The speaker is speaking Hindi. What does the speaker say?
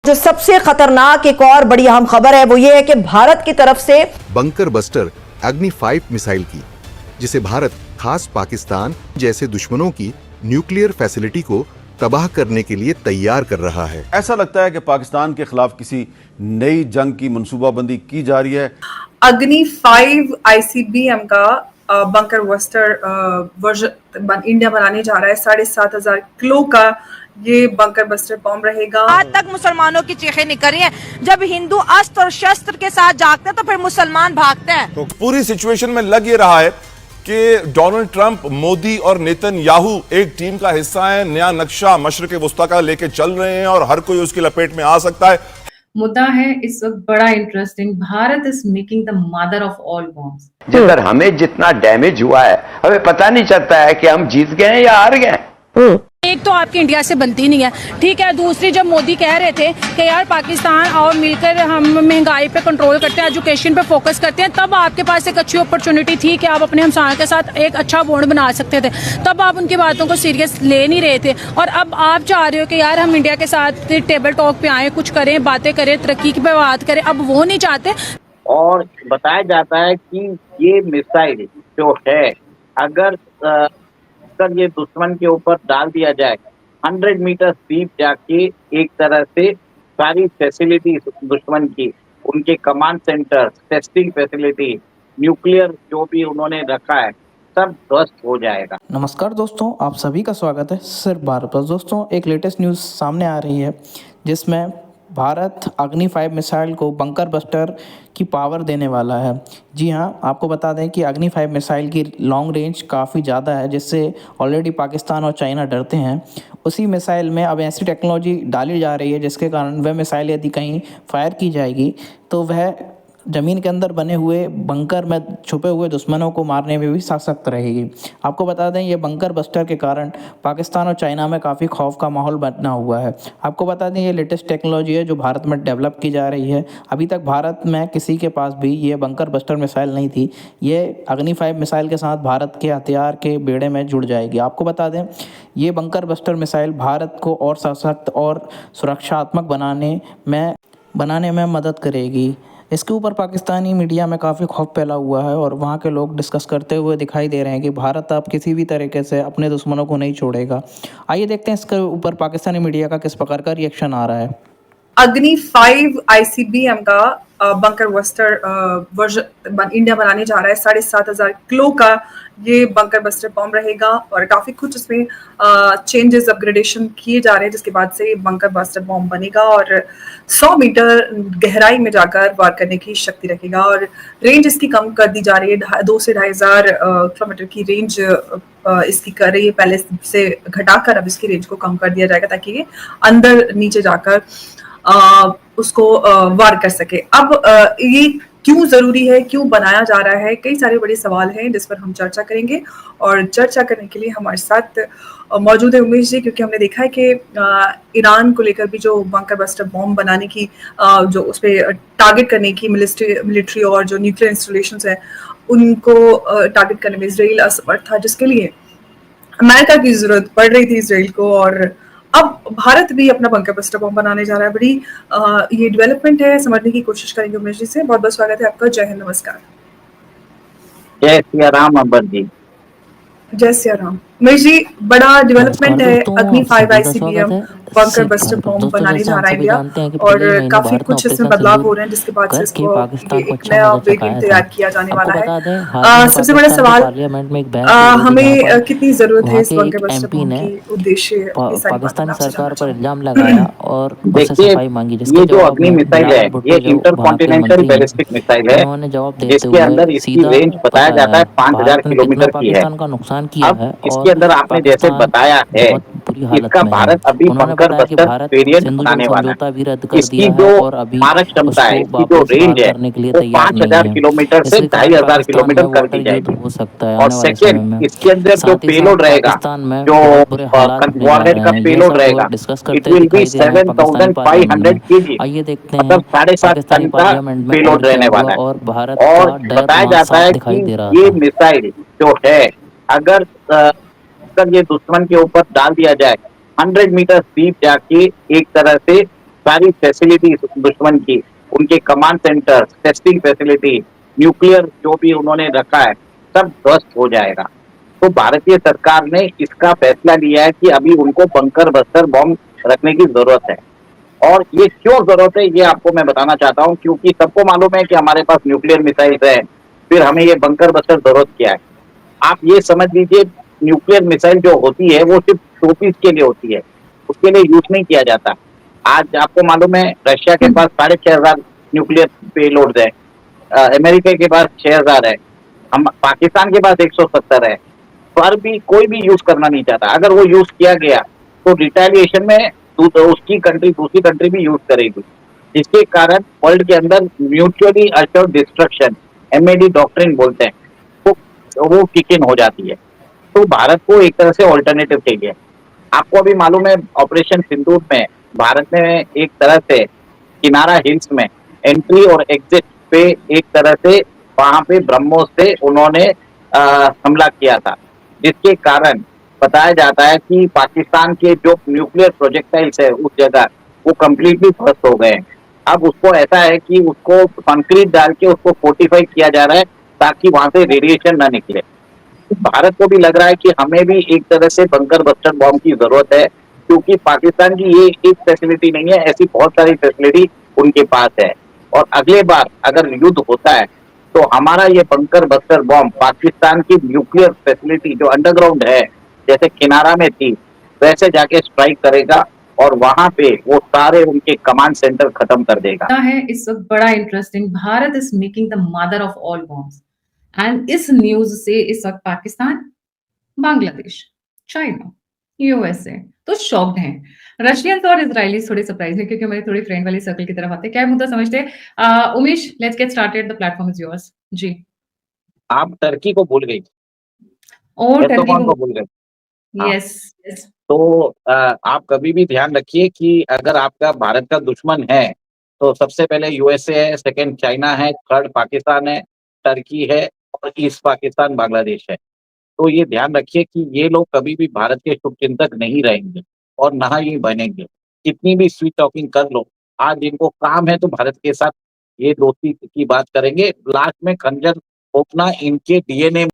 जो सबसे खतरनाक एक और बड़ी अहम खबर है वो ये है कि भारत की तरफ से बंकर बस्टर अग्नि 5 मिसाइल की, जिसे भारत खास पाकिस्तान जैसे दुश्मनों की न्यूक्लियर फैसिलिटी को तबाह करने के लिए तैयार कर रहा है। ऐसा लगता है कि पाकिस्तान के खिलाफ किसी नई जंग की मंसूबाबंदी की जा रही है। अग्नि 5 ICBM का बंकर बस्टर वर्जन इंडिया बनाने जा रहा है। 7,500 किलो का ये बंकर बस्टर बॉम्ब रहेगा। आज तक मुसलमानों की चीखें निकल रही हैं। जब हिंदू अस्त्र और शस्त्र के साथ जागते हैं तो फिर मुसलमान भागते हैं। तो पूरी सिचुएशन में लग ये रहा है कि डोनाल्ड ट्रंप, मोदी और नेतन्याहू एक टीम का हिस्सा है। नया नक्शा मशरिक वस्ता का लेके चल रहे हैं और हर कोई उसकी लपेट में आ सकता है। मुद्दा है इस वक्त बड़ा interesting. Bharat is making the mother of all bombs. जिधर हमें जितना डैमेज हुआ है हमें पता नहीं चलता है कि हम जीत गए हैं या हार गए। एक तो आपकी इंडिया से बनती नहीं है, ठीक है। दूसरी, जब मोदी कह रहे थे कि यार पाकिस्तान और मिलकर हम महंगाई पे कंट्रोल करते हैं, एजुकेशन पे फोकस करते हैं, तब आपके पास एक अच्छी अपॉर्चुनिटी थी कि आप अपने हमसायों के साथ एक अच्छा बॉन्ड बना सकते थे। तब आप उनकी बातों को सीरियस ले नहीं रहे थे। और अब आप चाह रहे हो कि यार हम इंडिया के साथ टेबल टॉक पे आए, कुछ करें, बातें करें, तरक्की की बात करें। अब वो नहीं चाहते। और बताया जाता है कि ये मिसाइल जो है अगर ये दुश्मन के ऊपर डाल दिया जाए, 100 मीटर डीप जाके एक तरह से सारी फैसिलिटी दुश्मन की, उनके command centre, testing facility, nuclear जो भी उन्होंने रखा है, सब ध्वस्त हो जाएगा। नमस्कार दोस्तों, आप सभी का स्वागत है सिर्फ भारत पर। दोस्तों, एक लेटेस्ट न्यूज़ सामने आ रही है जिसमें भारत अग्नि 5 मिसाइल को बंकर बस्टर की पावर देने वाला है। जी हाँ, आपको बता दें कि अग्नि 5 मिसाइल की लॉन्ग रेंज काफ़ी ज़्यादा है, जिससे ऑलरेडी पाकिस्तान और चाइना डरते हैं। उसी मिसाइल में अब ऐसी टेक्नोलॉजी डाली जा रही है जिसके कारण वह मिसाइल यदि कहीं फायर की जाएगी तो वह ज़मीन के अंदर बने हुए बंकर में छुपे हुए दुश्मनों को मारने में भी सशक्त रहेगी। आपको बता दें, ये बंकर बस्टर के कारण पाकिस्तान और चाइना में काफ़ी खौफ का माहौल बना हुआ है। आपको बता दें, ये लेटेस्ट टेक्नोलॉजी है जो भारत में डेवलप की जा रही है। अभी तक भारत में किसी के पास भी ये बंकर बस्टर मिसाइल नहीं थी। ये अग्नि 5 मिसाइल के साथ भारत के हथियार के बेड़े में जुड़ जाएगी। आपको बता दें, ये बंकर बस्टर मिसाइल भारत को और सशक्त और सुरक्षात्मक बनाने में मदद करेगी। इसके ऊपर पाकिस्तानी मीडिया में काफ़ी खौफ फैला हुआ है और वहाँ के लोग डिस्कस करते हुए दिखाई दे रहे हैं कि भारत अब किसी भी तरीके से अपने दुश्मनों को नहीं छोड़ेगा। आइए देखते हैं इसके ऊपर पाकिस्तानी मीडिया का किस प्रकार का रिएक्शन आ रहा है। अग्नि 5 ICBM का बंकर बस्टर वर्जन इंडिया बनाने जा रहा है। 7,500 किलो का ये बंकर बस्टर बॉम्ब रहेगा और काफी कुछ इसमें चेंजेस, अपग्रेडेशन किए जा रहे हैं, जिसके बाद से बंकर बस्टर बॉम्ब बनेगा और 100 मीटर गहराई में जाकर वार करने की शक्ति रखेगा। और रेंज इसकी कम कर दी जा रही है, 2 से 2,500 किलोमीटर की रेंज इसकी कर रही है। पहले से घटाकर अब इसकी रेंज को कम कर दिया जाएगा ताकि ये अंदर नीचे जाकर उसको वार कर सके। अब ये क्यों जरूरी है, क्यों बनाया जा रहा है, कई सारे बड़े सवाल हैं जिस पर हम चर्चा करेंगे। और चर्चा करने के लिए हमारे साथ मौजूद है उमेश जी, क्योंकि हमने देखा है कि ईरान को लेकर भी जो बंकर बस्टर बॉम्ब बनाने की, जो उस पर टारगेट करने की मिलिट्री और जो न्यूक्लियर इंस्टॉलेशंस है उनको टारगेट करने में इजराइल असमर्थ था, जिसके लिए अमेरिका की जरूरत पड़ रही थी इजराइल को। और अब भारत भी अपना बंकर बस्टर बॉम्ब बनाने जा रहा है। बड़ी ये डेवलपमेंट है, समझने की कोशिश करेंगे उमेश जी से। बहुत बहुत स्वागत है आपका। जय हिंद, नमस्कार। जय सिया राम अबर जी। जय सिया राम। उमेश जी, बड़ा डेवलपमेंट है। अग्नि 5 ICBM बंकर बस्टर बॉम्ब बनाने जा रहा है इंडिया और काफी कुछ इसमें बदलाव हो रहे हैं, जिसके बाद से इसको एक नया वेरिएंट तैयार किया जाने वाला है। सबसे बड़ा सवाल, हमें कितनी जरूरत है इस बंकर बस्टर बॉम्ब की? उद्देश्य पाकिस्तानी सरकार पर इल्जाम लगाया और देखिए, ये जो अग्नि मिसाइल है ये इंटरकॉन्टिनेंटल बैलिस्टिक मिसाइल है, जिसके अंदर इसकी रेंज बताया जाता है 5,000 किलोमीटर की है। अब इसके अंदर आपने जैसे बताया है, इसका भारत अभी बंकर बस्टर वेरिएंट बनाने वाला है। इसकी जो मारक क्षमता है, इसकी जो रेंज है वो 5,000 किलोमीटर से 2,500 किलोमीटर कर दी जाएगी। और सेकेंड, इसके अंदर जो पेलोड रहेगा, जो वॉरहेड का पेलोड रहेगा, इट विल बी 7,500 kg, मतलब 7.5 टन का पेलोड रहने वाला है। और बताया जाता है कि ये मिसाइल जो है अगर ये दुश्मन के ऊपर डाल दिया जाए, 100 मीटर डीप जाके एक तरह से सारी फैसिलिटी दुश्मन की, उनके command centre, testing facility, nuclear जो भी उन्होंने रखा है, सब ध्वस्त हो जाएगा। तो भारतीय सरकार ने इसका फैसला लिया है कि अभी उनको बंकर बस्टर बॉम्ब रखने की जरूरत है। और ये क्यों जरूरत है ये आपको मैं बताना चाहता हूँ, क्योंकि सबको मालूम है कि हमारे पास न्यूक्लियर मिसाइल्स है, फिर हमें ये बंकर बस्टर जरूरत क्या है। आप ये समझ लीजिए, न्यूक्लियर मिसाइल जो होती है वो सिर्फ शोपीस के लिए होती है, उसके लिए यूज नहीं किया जाता। आज आपको मालूम है रशिया के पास 6500 न्यूक्लियर पेलोड्स है, अमेरिका के पास 6000 है, हम पाकिस्तान के पास 170 है, पर भी कोई भी यूज करना नहीं चाहता। अगर वो यूज किया गया तो रिटेलिएशन में उसकी कंट्री दूसरी कंट्री भी यूज करेगी, जिसके कारण वर्ल्ड के अंदर mutually assured destruction MAD doctrine बोलते हैं, तो वो किक इन हो जाती है। तो भारत को एक तरह से ऑल्टरनेटिव चाहिए। आपको अभी मालूम है ऑपरेशन सिंदूर में भारत ने एक तरह से किनारा हिल्स में एंट्री और एग्जिट पे एक तरह से वहां पे ब्रह्मोस से उन्होंने हमला किया था, जिसके कारण बताया जाता है कि पाकिस्तान के जो न्यूक्लियर प्रोजेक्टाइल्स है उस जगह वो कम्प्लीटली ध्वस्त हो गए हैं। अब उसको ऐसा है कि उसको कंक्रीट डाल के उसको फोर्टिफाई किया जा रहा है ताकि वहां से रेडिएशन ना निकले। भारत को भी लग रहा है कि हमें भी एक तरह से बंकर बस्टर बॉम्ब की जरूरत है, क्योंकि पाकिस्तान की ये एक फैसिलिटी नहीं है, ऐसी बहुत सारी फैसिलिटी उनके पास है। और अगले बार अगर युद्ध होता है तो हमारा ये बंकर बस्टर बॉम्ब पाकिस्तान की न्यूक्लियर फैसिलिटी जो अंडरग्राउंड है, जैसे किनारा में थी, वैसे जाके स्ट्राइक करेगा और वहां पे वो सारे उनके कमांड सेंटर खत्म कर देगा। है इस वक्त बड़ा interesting, Bharat is making the mother of all bombs. And इस न्यूज से इस वक्त पाकिस्तान, बांग्लादेश, चाइना, USA तो शॉक्ड हैं। रशियंस और इजरायलीज थोड़े सरप्राइज हैं, क्योंकि हमारे थोड़े फ्रेंड वाले सर्कल की तरफ आते हैं। क्या मुद्दा समझते हैं? Umesh, let's get started, the platform is yours. जी, आप टर्की को भूल गई, और टर्की को भूल गए। यस यस, तो आप कभी भी ध्यान रखिए कि अगर आपका भारत का दुश्मन है तो सबसे पहले USA है, सेकंड चाइना है, थर्ड पाकिस्तान है, टर्की है और ईस्ट पाकिस्तान बांग्लादेश है। तो ये ध्यान रखिए कि ये लोग कभी भी भारत के शुभचिंतक नहीं रहेंगे और ना ही बनेंगे। कितनी भी स्वीट टॉकिंग कर लो, आज इनको काम है तो भारत के साथ ये दोस्ती की बात करेंगे। लास्ट में खंजर ठोकना इनके DNA